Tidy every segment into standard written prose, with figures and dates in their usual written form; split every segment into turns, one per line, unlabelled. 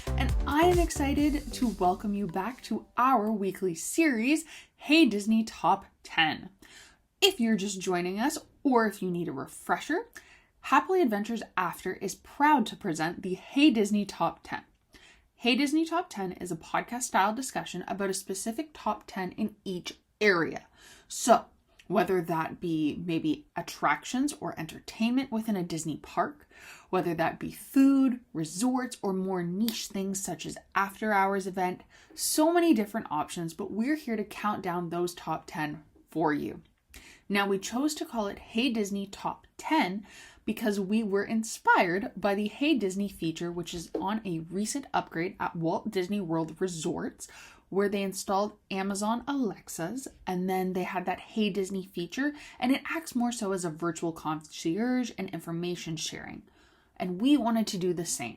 and I am excited to welcome you back to our weekly series, Hey Disney Top 10. If you're just joining us, or if you need a refresher, Happily Adventures After is proud to present the Hey Disney Top 10. Hey Disney Top 10 is a podcast-style discussion about a specific top 10 in each area. So, whether that be maybe attractions or entertainment within a Disney park, whether that be food, resorts, or more niche things such as after-hours event, so many different options, but we're here to count down those top 10 for you. Now, we chose to call it Hey Disney Top 10 because we were inspired by the Hey Disney feature, which is on a recent upgrade at Walt Disney World Resorts, where they installed Amazon Alexas, and then they had that Hey Disney feature, and it acts more so as a virtual concierge and information sharing. And we wanted to do the same.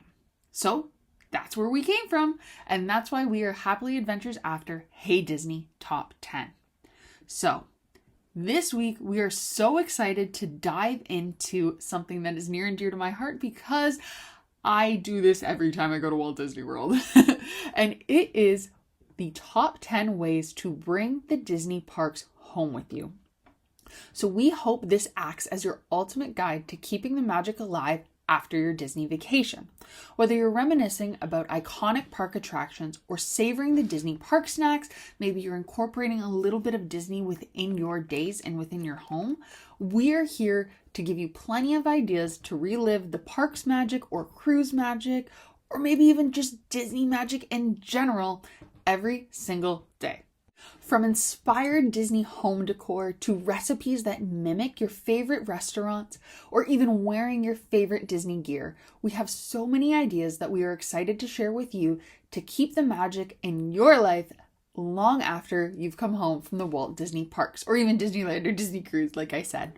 So that's where we came from, and that's why we are Happily Adventures After Hey Disney Top 10. So this week, we are so excited to dive into something that is near and dear to my heart because I do this every time I go to Walt Disney World. And it is the top 10 ways to bring the Disney parks home with you. So we hope this acts as your ultimate guide to keeping the magic alive after your Disney vacation. Whether you're reminiscing about iconic park attractions or savoring the Disney park snacks, maybe you're incorporating a little bit of Disney within your days and within your home, we're here to give you plenty of ideas to relive the park's magic or cruise magic, or maybe even just Disney magic in general every single day. From inspired Disney home decor to recipes that mimic your favorite restaurants or even wearing your favorite Disney gear, we have so many ideas that we are excited to share with you to keep the magic in your life long after you've come home from the Walt Disney parks or even Disneyland or Disney Cruise, like I said.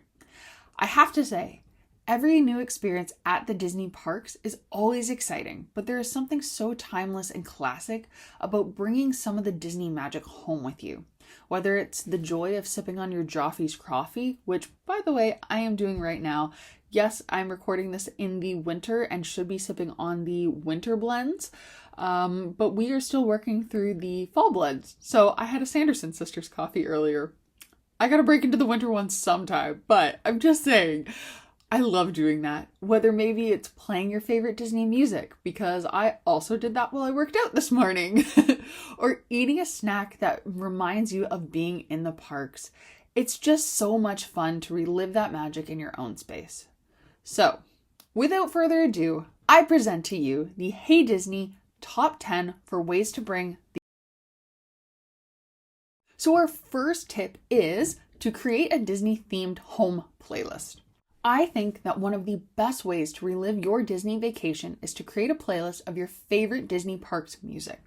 I have to say, every new experience at the Disney parks is always exciting, but there is something so timeless and classic about bringing some of the Disney magic home with you. Whether it's the joy of sipping on your Joffrey's coffee, which, by the way, I am doing right now. Yes, I'm recording this in the winter and should be sipping on the winter blends, but we are still working through the fall blends. So I had a Sanderson Sisters coffee earlier. I gotta break into the winter one sometime, but I'm just saying, I love doing that. Whether maybe it's playing your favorite Disney music, because I also did that while I worked out this morning, or eating a snack that reminds you of being in the parks. It's just so much fun to relive that magic in your own space. So, without further ado, I present to you the Hey Disney Top 10 for ways to bring the... So our first tip is to create a Disney-themed home playlist. I think that one of the best ways to relive your Disney vacation is to create a playlist of your favorite Disney parks music.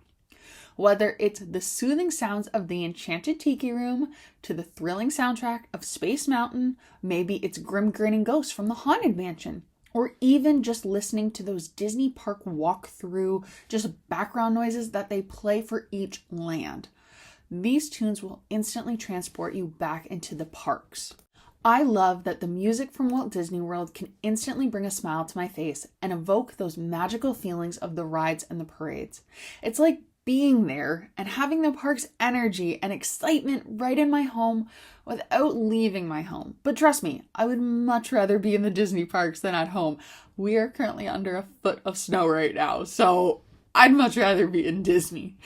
Whether it's the soothing sounds of the Enchanted Tiki Room to the thrilling soundtrack of Space Mountain, maybe it's grim grinning ghosts from the Haunted Mansion, or even just listening to those Disney park walkthrough, just background noises that they play for each land. These tunes will instantly transport you back into the parks. I love that the music from Walt Disney World can instantly bring a smile to my face and evoke those magical feelings of the rides and the parades. It's like being there and having the park's energy and excitement right in my home without leaving my home. But trust me, I would much rather be in the Disney parks than at home. We are currently under a foot of snow right now, so I'd much rather be in Disney.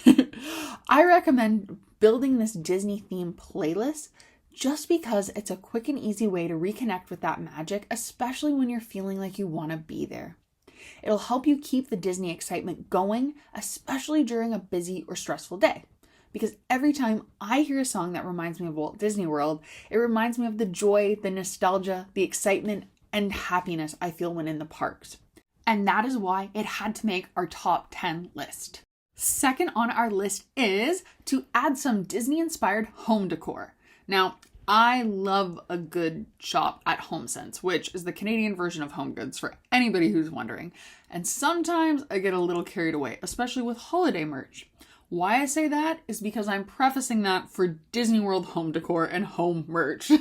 I recommend building this Disney theme playlist just because it's a quick and easy way to reconnect with that magic, especially when you're feeling like you want to be there. It'll help you keep the Disney excitement going, especially during a busy or stressful day. Because every time I hear a song that reminds me of Walt Disney World, it reminds me of the joy, the nostalgia, the excitement, and happiness I feel when in the parks. And that is why it had to make our top 10 list. Second on our list is to add some Disney-inspired home decor. Now, I love a good shop at HomeSense, which is the Canadian version of Home Goods for anybody who's wondering. And sometimes I get a little carried away, especially with holiday merch. Why I say that is because I'm prefacing that for Disney World home decor and home merch.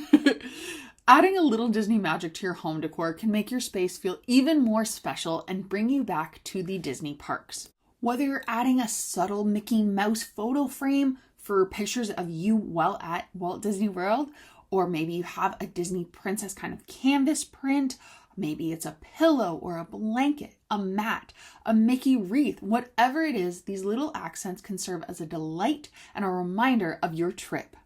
Adding a little Disney magic to your home decor can make your space feel even more special and bring you back to the Disney parks. Whether you're adding a subtle Mickey Mouse photo frame for pictures of you while at Walt Disney World, or maybe you have a Disney princess kind of canvas print, maybe it's a pillow or a blanket, a mat, a Mickey wreath, whatever it is, these little accents can serve as a delight and a reminder of your trip.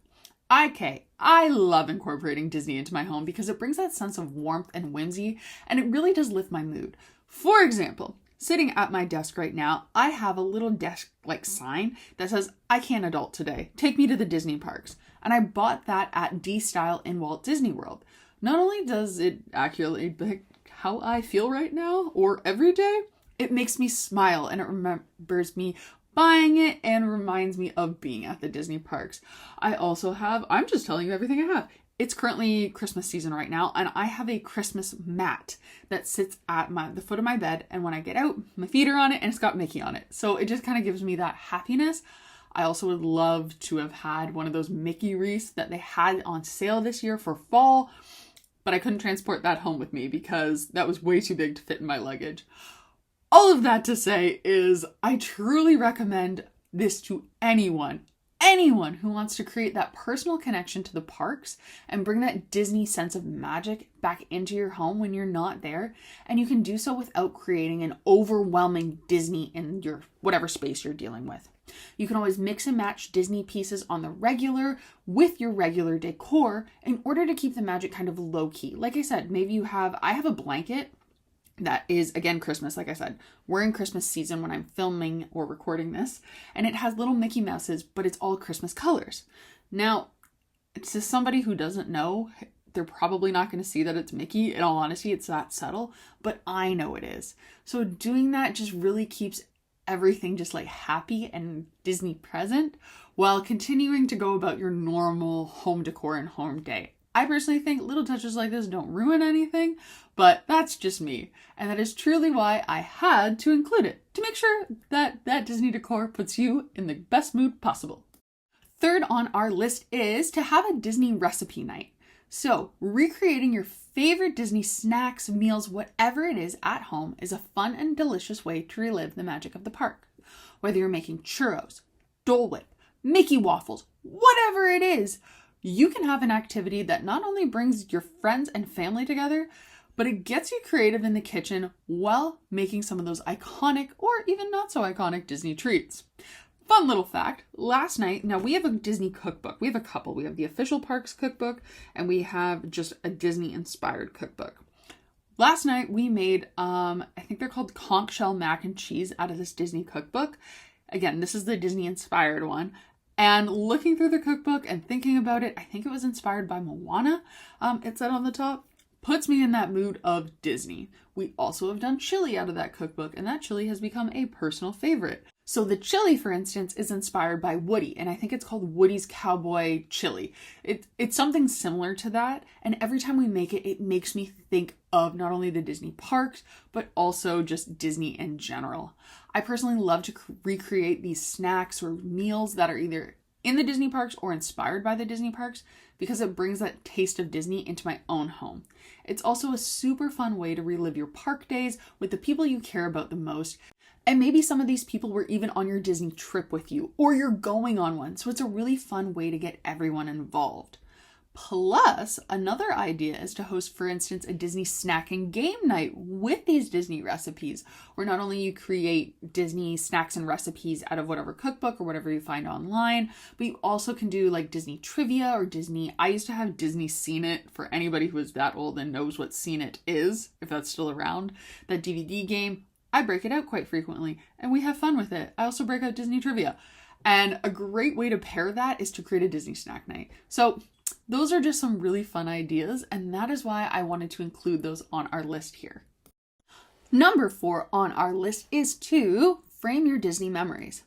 I love incorporating Disney into my home because it brings that sense of warmth and whimsy, and it really does lift my mood. For example, sitting at my desk right now, I have a little desk-like sign that says, "I can't adult today. Take me to the Disney parks." And I bought that at D-Style in Walt Disney World. Not only does it accurately depict how I feel right now or every day, it makes me smile and it remembers me buying it and reminds me of being at the Disney parks. I also have, I'm just telling you everything I have. It's currently Christmas season right now, and I have a Christmas mat that sits at the foot of my bed, and when I get out, my feet are on it and it's got Mickey on it. So it just kind of gives me that happiness. I also would love to have had one of those Mickey wreaths that they had on sale this year for fall, but I couldn't transport that home with me because that was way too big to fit in my luggage. All of that to say is I truly recommend this to anyone who wants to create that personal connection to the parks and bring that Disney sense of magic back into your home when you're not there. And you can do so without creating an overwhelming Disney in your whatever space you're dealing with. You can always mix and match Disney pieces on the regular with your regular decor in order to keep the magic kind of low key. Like I said, maybe I have a blanket that is, again, Christmas. Like I said, we're in Christmas season when I'm filming or recording this, and it has little Mickey Mouses, but it's all Christmas colors. Now, to somebody who doesn't know, they're probably not going to see that it's Mickey. In all honesty, it's that subtle, but I know it is. So doing that just really keeps everything just like happy and Disney present while continuing to go about your normal home decor and home day. I personally think little touches like this don't ruin anything, but that's just me. And that is truly why I had to include it, to make sure that that Disney decor puts you in the best mood possible. Third on our list is to have a Disney recipe night. So recreating your favorite Disney snacks, meals, whatever it is at home is a fun and delicious way to relive the magic of the park. Whether you're making churros, Dole Whip, Mickey waffles, whatever it is, you can have an activity that not only brings your friends and family together, but it gets you creative in the kitchen while making some of those iconic or even not so iconic Disney treats. Fun little fact, last night, now we have a Disney cookbook. We have a couple. We have the official parks cookbook and we have just a Disney inspired cookbook. Last night we made, I think they're called conch shell mac and cheese out of this Disney cookbook. Again, this is the Disney inspired one. And looking through the cookbook and thinking about it, I think it was inspired by Moana. It said on the top, puts me in that mood of Disney. We also have done chili out of that cookbook, and that chili has become a personal favorite. So the chili, for instance, is inspired by Woody, and I think it's called Woody's Cowboy Chili. It's something similar to that, and every time we make it, it makes me think of not only the Disney parks, but also just Disney in general. I personally love to recreate these snacks or meals that are either in the Disney parks or inspired by the Disney parks because it brings that taste of Disney into my own home. It's also a super fun way to relive your park days with the people you care about the most. And maybe some of these people were even on your Disney trip with you, or you're going on one. So it's a really fun way to get everyone involved. Plus, another idea is to host, for instance, a Disney snack and game night with these Disney recipes, where not only you create Disney snacks and recipes out of whatever cookbook or whatever you find online, but you also can do like Disney trivia or Disney. I used to have Disney Seen It for anybody who is that old and knows what Seen It is, if that's still around. That DVD game, I break it out quite frequently and we have fun with it. I also break out Disney trivia. And a great way to pair that is to create a Disney snack night. So those are just some really fun ideas, and that is why I wanted to include those on our list here. Number 4 on our list is to frame your Disney memories.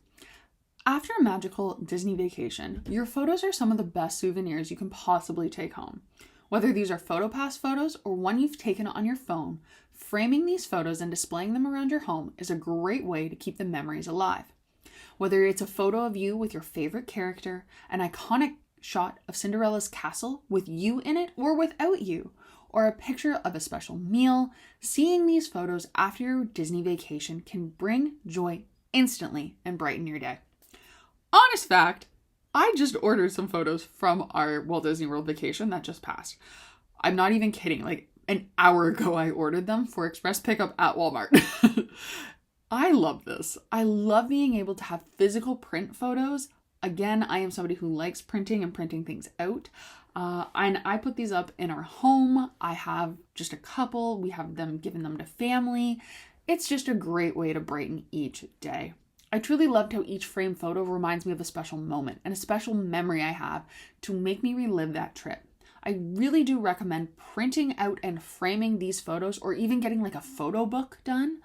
After a magical Disney vacation, your photos are some of the best souvenirs you can possibly take home. Whether these are PhotoPass photos or one you've taken on your phone, framing these photos and displaying them around your home is a great way to keep the memories alive. Whether it's a photo of you with your favorite character, an iconic shot of Cinderella's castle with you in it or without you, or a picture of a special meal, seeing these photos after your Disney vacation can bring joy instantly and brighten your day. Honest fact, I just ordered some photos from our Walt Disney World vacation that just passed. I'm not even kidding. Like an hour ago, I ordered them for express pickup at Walmart. I love this. I love being able to have physical print photos. Again, I am somebody who likes printing and printing things out. And I put these up in our home. I have just a couple. We have them given them to family. It's just a great way to brighten each day. I truly loved how each frame photo reminds me of a special moment and a special memory I have to make me relive that trip. I really do recommend printing out and framing these photos, or even getting like a photo book done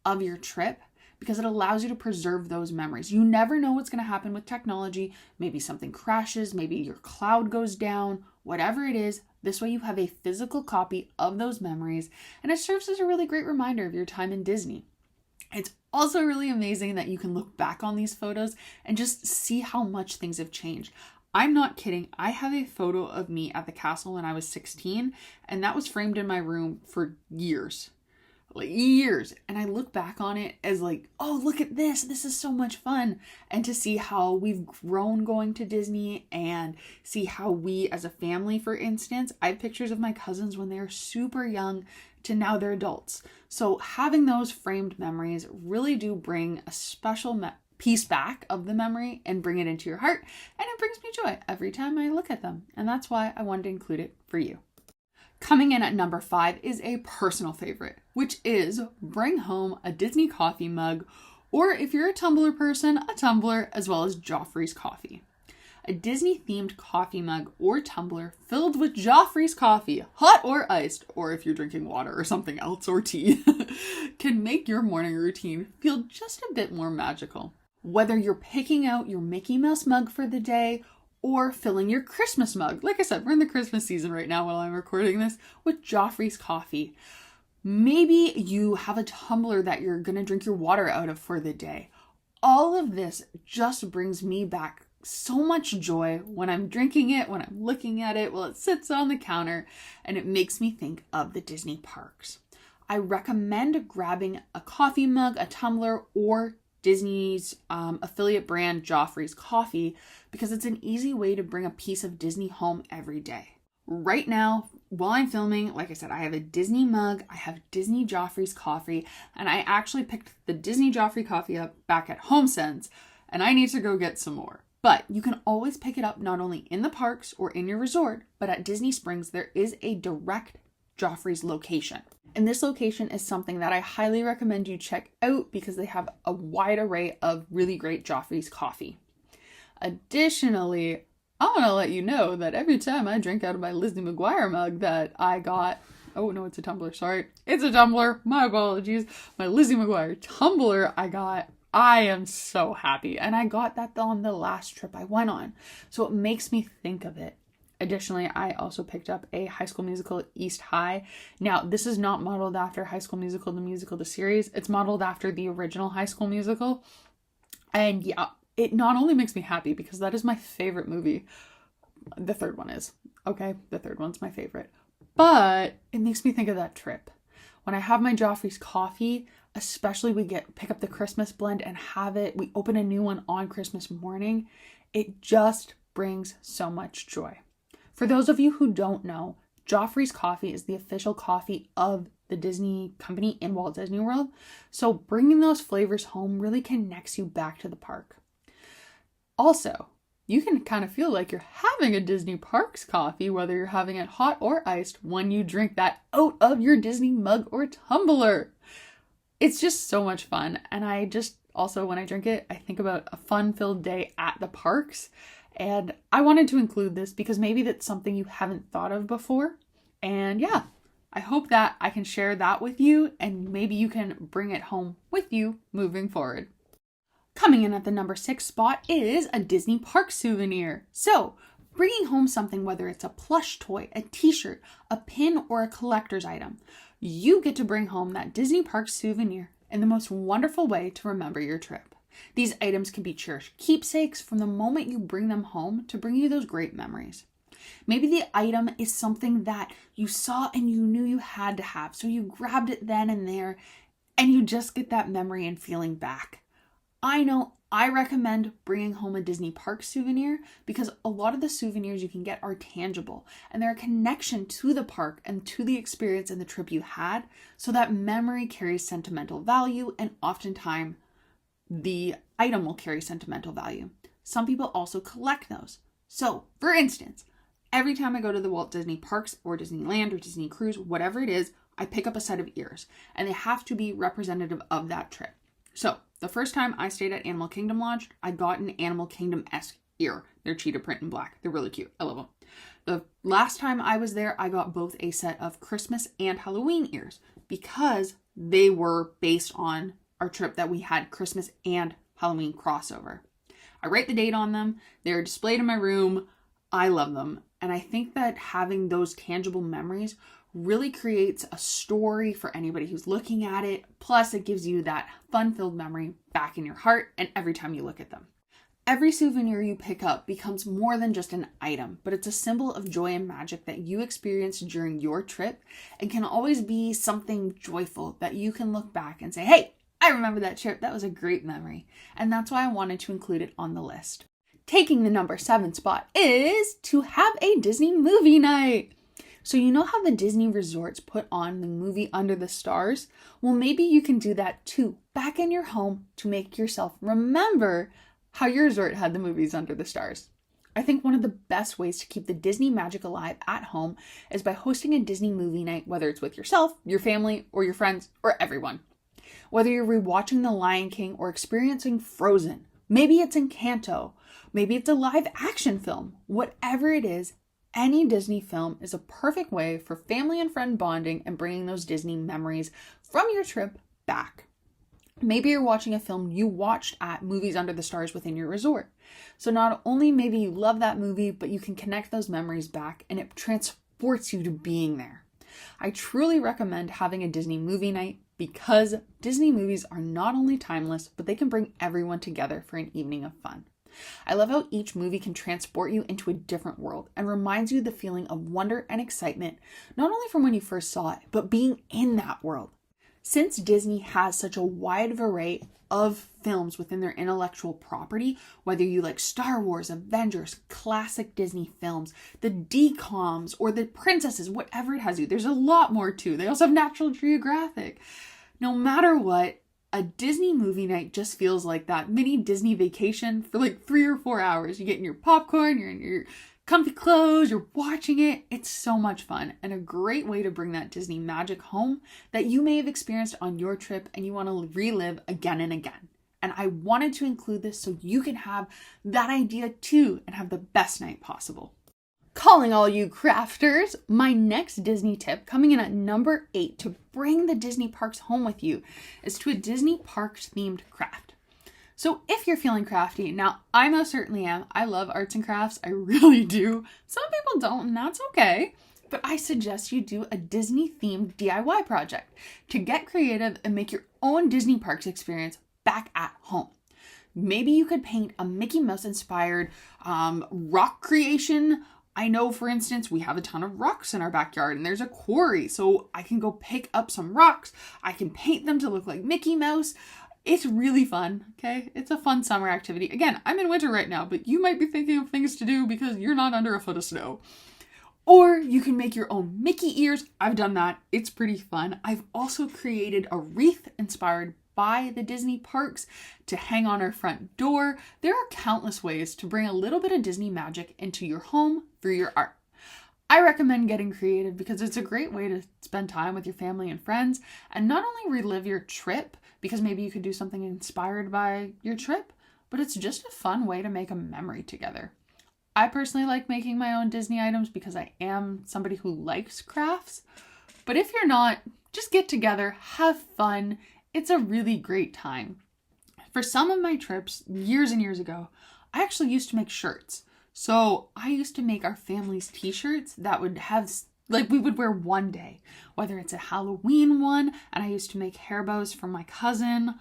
of your trip, because it allows you to preserve those memories. You never know what's going to happen with technology. Maybe something crashes, maybe your cloud goes down, whatever it is. This way you have a physical copy of those memories, and it serves as a really great reminder of your time in Disney. It's also really amazing that you can look back on these photos and just see how much things have changed. I'm not kidding. I have a photo of me at the castle when I was 16, and that was framed in my room for years. And I look back on it as like, oh, look at this. This is so much fun. And to see how we've grown going to Disney, and see how we as a family, for instance, I have pictures of my cousins when they're super young to now they're adults. So having those framed memories really do bring a special piece back of the memory and bring it into your heart. And it brings me joy every time I look at them. And that's why I wanted to include it for you. Coming in at number 5 is a personal favorite, which is bring home a Disney coffee mug, or if you're a tumbler person, a tumbler, as well as Joffrey's coffee. A Disney-themed coffee mug or tumbler filled with Joffrey's coffee, hot or iced, or if you're drinking water or something else, or tea, can make your morning routine feel just a bit more magical. Whether you're picking out your Mickey Mouse mug for the day, or filling your Christmas mug. Like I said, we're in the Christmas season right now while I'm recording this, with Joffrey's coffee. Maybe you have a tumbler that you're going to drink your water out of for the day. All of this just brings me back so much joy when I'm drinking it, when I'm looking at it, while it sits on the counter, and it makes me think of the Disney parks. I recommend grabbing a coffee mug, a tumbler, or Disney's affiliate brand Joffrey's coffee, because it's an easy way to bring a piece of Disney home every day. Right now, while I'm filming, like I said, I have a Disney mug, I have Disney Joffrey's coffee, and I actually picked the Disney Joffrey coffee up back at HomeSense, and I need to go get some more. But you can always pick it up not only in the parks or in your resort, but at Disney Springs, there is a direct Joffrey's location. And this location is something that I highly recommend you check out, because they have a wide array of really great Joffrey's coffee. Additionally, I want to let you know that every time I drink out of my Lizzie McGuire mug that I got, oh no, it's a tumbler, sorry. It's a tumbler, my apologies. My Lizzie McGuire tumbler I am so happy. And I got that on the last trip I went on. So it makes me think of it. Additionally, I also picked up a High School Musical East High. Now, this is not modeled after High School Musical, the musical, the series. It's modeled after the original High School Musical. And yeah, it not only makes me happy because that is my favorite movie. The third one is. Okay, the third one's my favorite. But it makes me think of that trip. When I have my Joffrey's coffee, especially pick up the Christmas blend and have it, we open a new one on Christmas morning. It just brings so much joy. For those of you who don't know, Joffrey's coffee is the official coffee of the Disney company in Walt Disney World. So bringing those flavors home really connects you back to the park. Also, you can kind of feel like you're having a Disney Parks coffee, whether you're having it hot or iced, when you drink that out of your Disney mug or tumbler. It's just so much fun. And I just also, when I drink it, I think about a fun-filled day at the parks. And I wanted to include this because maybe that's something you haven't thought of before. And yeah, I hope that I can share that with you, and maybe you can bring it home with you moving forward. Coming in at the number 6 spot is a Disney Park souvenir. So, bringing home something, whether it's a plush toy, a t-shirt, a pin, or a collector's item, you get to bring home that Disney Park souvenir in the most wonderful way to remember your trip. These items can be cherished keepsakes from the moment you bring them home to bring you those great memories. Maybe the item is something that you saw and you knew you had to have, so you grabbed it then and there, and you just get that memory and feeling back. I know I recommend bringing home a Disney park souvenir because a lot of the souvenirs you can get are tangible and they're a connection to the park and to the experience and the trip you had, so that memory carries sentimental value, and oftentimes the item will carry sentimental value. Some people also collect those. So, for instance, every time I go to the Walt Disney Parks or Disneyland or Disney Cruise, whatever it is, I pick up a set of ears, and they have to be representative of that trip. So, the first time I stayed at Animal Kingdom Lodge, I got an Animal Kingdom-esque ear. They're cheetah print and black. They're really cute. I love them. The last time I was there, I got both a set of Christmas and Halloween ears because they were based on our trip that we had Christmas and Halloween crossover. I write the date on them. They're displayed in my room. I love them. And I think that having those tangible memories really creates a story for anybody who's looking at it. Plus, it gives you that fun-filled memory back in your heart and every time you look at them. Every souvenir you pick up becomes more than just an item, but it's a symbol of joy and magic that you experienced during your trip and can always be something joyful that you can look back and say, hey, I remember that trip. That was a great memory. And that's why I wanted to include it on the list. Taking the number 7 spot is to have a Disney movie night. So you know how the Disney resorts put on the movie Under the Stars? Well, maybe you can do that too, back in your home, to make yourself remember how your resort had the movies Under the Stars. I think one of the best ways to keep the Disney magic alive at home is by hosting a Disney movie night, whether it's with yourself, your family, or your friends, or everyone. Whether you're rewatching The Lion King or experiencing Frozen, maybe it's Encanto, maybe it's a live action film, whatever it is, any Disney film is a perfect way for family and friend bonding and bringing those Disney memories from your trip back. Maybe you're watching a film you watched at Movies Under the Stars within your resort. So not only maybe you love that movie, but you can connect those memories back and it transports you to being there. I truly recommend having a Disney movie night because Disney movies are not only timeless, but they can bring everyone together for an evening of fun. I love how each movie can transport you into a different world and reminds you the feeling of wonder and excitement, not only from when you first saw it, but being in that world. Since Disney has such a wide array of films within their intellectual property, whether you like Star Wars, Avengers, classic Disney films, the DComs, or the princesses, whatever it has you, there's a lot more too. They also have National Geographic. No matter what, a Disney movie night just feels like that mini Disney vacation for like 3 or 4 hours. You get in your popcorn, you're in your comfy clothes, you're watching it. It's so much fun and a great way to bring that Disney magic home that you may have experienced on your trip and you want to relive again and again. And I wanted to include this so you can have that idea too and have the best night possible. Calling all you crafters, my next Disney tip, coming in at number 8 to bring the Disney parks home with you, is to a Disney parks themed craft. So if you're feeling crafty, now I most certainly am. I love arts and crafts, I really do. Some people don't, and that's okay. But I suggest you do a Disney themed DIY project to get creative and make your own Disney parks experience back at home. Maybe you could paint a Mickey Mouse inspired rock creation. I know, for instance, we have a ton of rocks in our backyard and there's a quarry, so I can go pick up some rocks. I can paint them to look like Mickey Mouse. It's really fun, okay? It's a fun summer activity. Again, I'm in winter right now, but you might be thinking of things to do because you're not under a foot of snow. Or you can make your own Mickey ears. I've done that. It's pretty fun. I've also created a wreath inspired by the Disney parks to hang on our front door. There are countless ways to bring a little bit of Disney magic into your home through your art. I recommend getting creative because it's a great way to spend time with your family and friends and not only relive your trip, because maybe you could do something inspired by your trip, but it's just a fun way to make a memory together. I personally like making my own Disney items because I am somebody who likes crafts, but if you're not, just get together, have fun. It's a really great time. For some of my trips, years and years ago, I actually used to make shirts. So I used to make our family's t-shirts that would have, like, we would wear one day, whether it's a Halloween one, and I used to make hair bows for my cousin.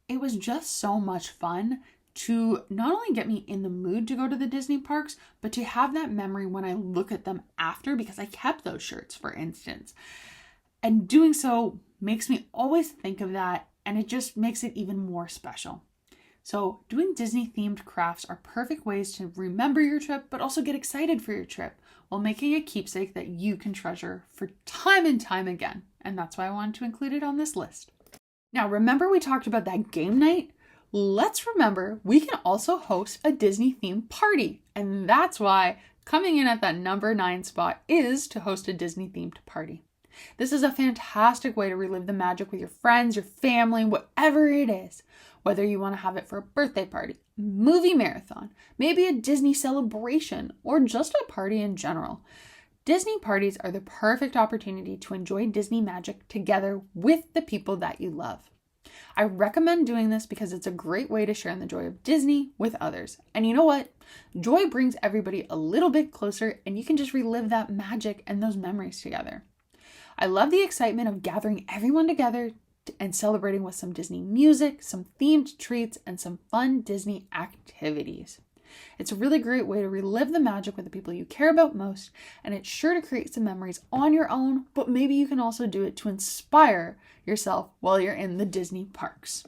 It was just so much fun to not only get me in the mood to go to the Disney parks, but to have that memory when I look at them after, because I kept those shirts, for instance. And doing so makes me always think of that and it just makes it even more special. So doing Disney themed crafts are perfect ways to remember your trip, but also get excited for your trip while making a keepsake that you can treasure for time and time again. And that's why I wanted to include it on this list. Now, remember we talked about that game night? Let's remember we can also host a Disney themed party. And that's why coming in at that number 9 spot is to host a Disney themed party. This is a fantastic way to relive the magic with your friends, your family, whatever it is. Whether you want to have it for a birthday party, movie marathon, maybe a Disney celebration, or just a party in general. Disney parties are the perfect opportunity to enjoy Disney magic together with the people that you love. I recommend doing this because it's a great way to share in the joy of Disney with others. And you know what? Joy brings everybody a little bit closer, and you can just relive that magic and those memories together. I love the excitement of gathering everyone together and celebrating with some Disney music, some themed treats, and some fun Disney activities. It's a really great way to relive the magic with the people you care about most, and it's sure to create some memories on your own, but maybe you can also do it to inspire yourself while you're in the Disney parks.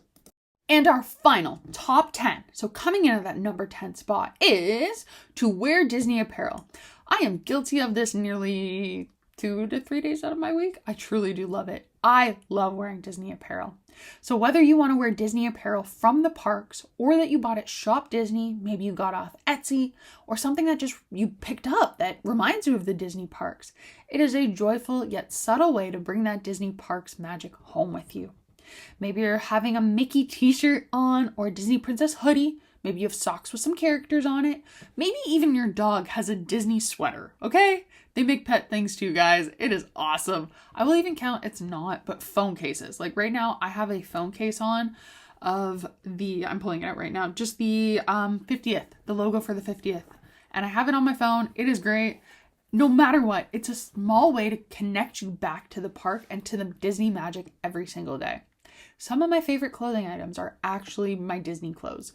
And our final top 10, so coming in at that number 10 spot, is to wear Disney apparel. I am guilty of this nearly 2 to 3 days out of my week. I truly do love it. I love wearing Disney apparel. So whether you want to wear Disney apparel from the parks or that you bought at Shop Disney, maybe you got off Etsy, or something that just you picked up that reminds you of the Disney parks, it is a joyful yet subtle way to bring that Disney parks magic home with you. Maybe you're having a Mickey t-shirt on or a Disney Princess hoodie. Maybe you have socks with some characters on it. Maybe even your dog has a Disney sweater, okay? They make pet things too, guys. It is awesome. I will even count, it's not, but phone cases. Like right now, I have a phone case on of I'm pulling it out right now, just the 50th, the logo for the 50th. And I have it on my phone. It is great. No matter what, it's a small way to connect you back to the park and to the Disney magic every single day. Some of my favorite clothing items are actually my Disney clothes.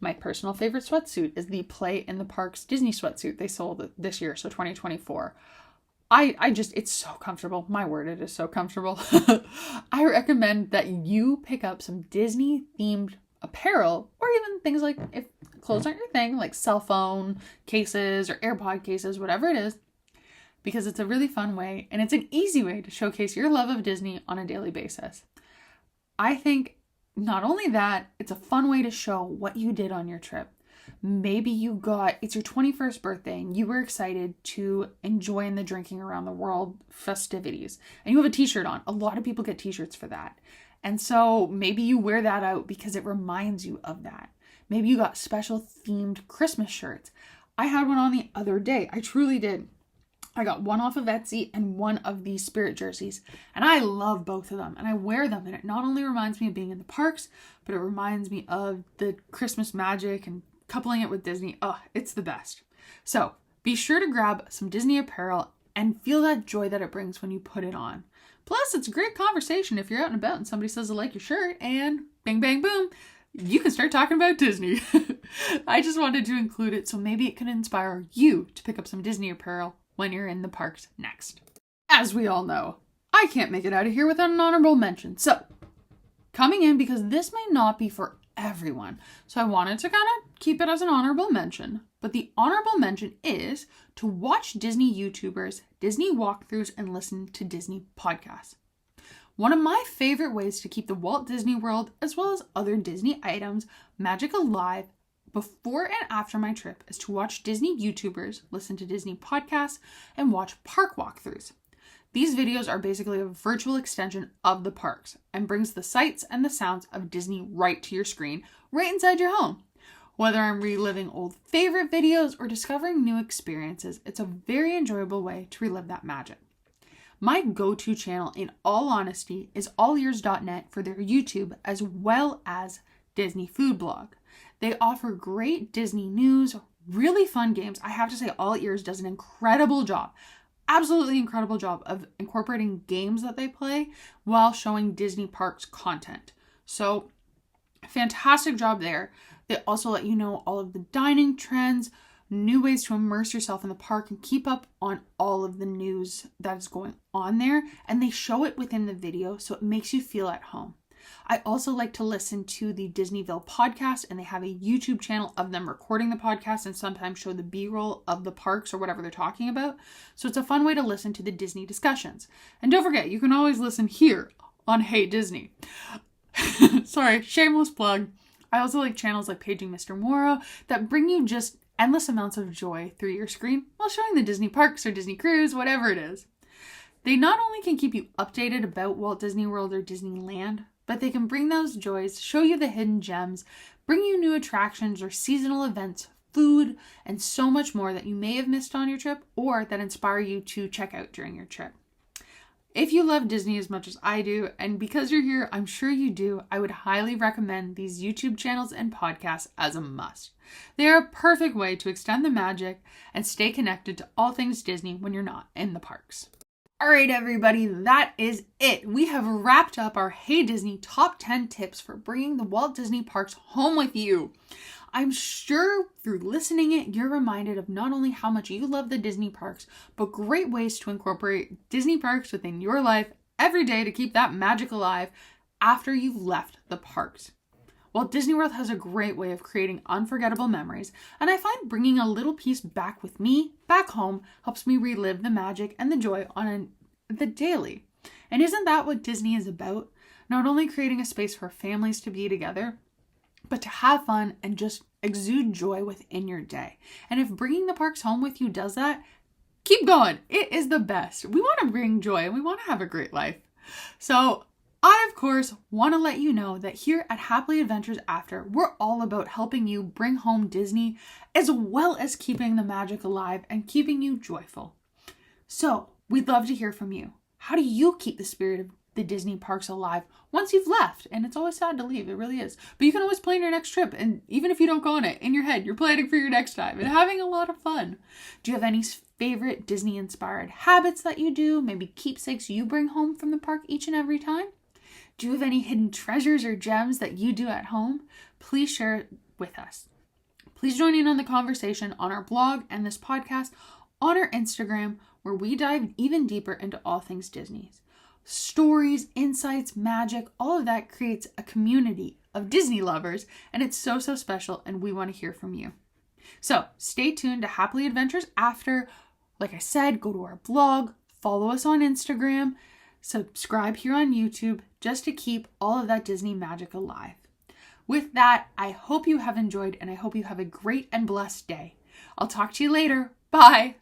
My personal favorite sweatsuit is the Play in the Parks Disney sweatsuit they sold this year, so 2024. It's so comfortable. My word, it is so comfortable. I recommend that you pick up some Disney themed apparel, or even things like, if clothes aren't your thing, like cell phone cases or AirPod cases, whatever it is, because it's a really fun way and it's an easy way to showcase your love of Disney on a daily basis. I think not only that, it's a fun way to show what you did on your trip. Maybe it's your 21st birthday and you were excited to enjoy in the drinking around the world festivities and you have a t-shirt on. A lot of people get t-shirts for that. And so maybe you wear that out because it reminds you of that. Maybe you got special themed Christmas shirts. I had one on the other day. I truly did. I got one off of Etsy and one of these Spirit jerseys, and I love both of them, and I wear them, and it not only reminds me of being in the parks, but it reminds me of the Christmas magic and coupling it with Disney. Oh, it's the best. So be sure to grab some Disney apparel and feel that joy that it brings when you put it on. Plus, it's a great conversation if you're out and about and somebody says they like your shirt, and bang, bang, boom, you can start talking about Disney. I just wanted to include it so maybe it can inspire you to pick up some Disney apparel when you're in the parks next. As we all know, I can't make it out of here without an honorable mention. So, coming in because this may not be for everyone. So I wanted to kind of keep it as an honorable mention. But the honorable mention is to watch Disney YouTubers, Disney walkthroughs, and listen to Disney podcasts. One of my favorite ways to keep the Walt Disney World, as well as other Disney items, magic alive before and after my trip is to watch Disney YouTubers, listen to Disney podcasts, and watch park walkthroughs. These videos are basically a virtual extension of the parks and brings the sights and the sounds of Disney right to your screen, right inside your home. Whether I'm reliving old favorite videos or discovering new experiences, it's a very enjoyable way to relive that magic. My go-to channel, in all honesty, is allears.net for their YouTube as well as Disney Food Blog. They offer great Disney news, really fun games. I have to say, All Ears does an incredible job, absolutely incredible job of incorporating games that they play while showing Disney parks content. So, fantastic job there. They also let you know all of the dining trends, new ways to immerse yourself in the park and keep up on all of the news that is going on there. And they show it within the video, so it makes you feel at home. I also like to listen to the Disneyville podcast, and they have a YouTube channel of them recording the podcast and sometimes show the B-roll of the parks or whatever they're talking about. So it's a fun way to listen to the Disney discussions. And don't forget, you can always listen here on Hey Disney. Sorry, shameless plug. I also like channels like Paging Mr. Morrow that bring you just endless amounts of joy through your screen while showing the Disney parks or Disney cruise, whatever it is. They not only can keep you updated about Walt Disney World or Disneyland, but they can bring those joys, show you the hidden gems, bring you new attractions or seasonal events, food, and so much more that you may have missed on your trip or that inspire you to check out during your trip. If you love Disney as much as I do, and because you're here, I'm sure you do, I would highly recommend these YouTube channels and podcasts as a must. They are a perfect way to extend the magic and stay connected to all things Disney when you're not in the parks. All right, everybody, that is it. We have wrapped up our Hey Disney top 10 tips for bringing the Walt Disney Parks home with you. I'm sure through listening it, you're reminded of not only how much you love the Disney parks, but great ways to incorporate Disney parks within your life every day to keep that magic alive after you've left the parks. Walt Disney World has a great way of creating unforgettable memories, and I find bringing a little piece back with me, back home, helps me relive the magic and the joy on the daily. And isn't that what Disney is about? Not only creating a space for families to be together, but to have fun and just exude joy within your day. And if bringing the parks home with you does that, keep going. It is the best. We want to bring joy and we want to have a great life. So I, of course, want to let you know that here at Happily Adventures After, we're all about helping you bring home Disney as well as keeping the magic alive and keeping you joyful. So we'd love to hear from you. How do you keep the spirit of the Disney parks alive once you've left? And it's always sad to leave, it really is. But you can always plan your next trip, and even if you don't go on it, in your head, you're planning for your next time and having a lot of fun. Do you have any favorite Disney-inspired habits that you do? Maybe keepsakes you bring home from the park each and every time? Do you have any hidden treasures or gems that you do at home? Please share it with us. Please join in on the conversation on our blog and this podcast on our Instagram, where we dive even deeper into all things Disney. Stories, insights, magic, all of that creates a community of Disney lovers, and it's so special, and we want to hear from you. So stay tuned to Happily Adventures After. Like I said, go to our blog, follow us on Instagram, subscribe here on YouTube, just to keep all of that Disney magic alive. With that, I hope you have enjoyed, and I hope you have a great and blessed day. I'll talk to you later. Bye!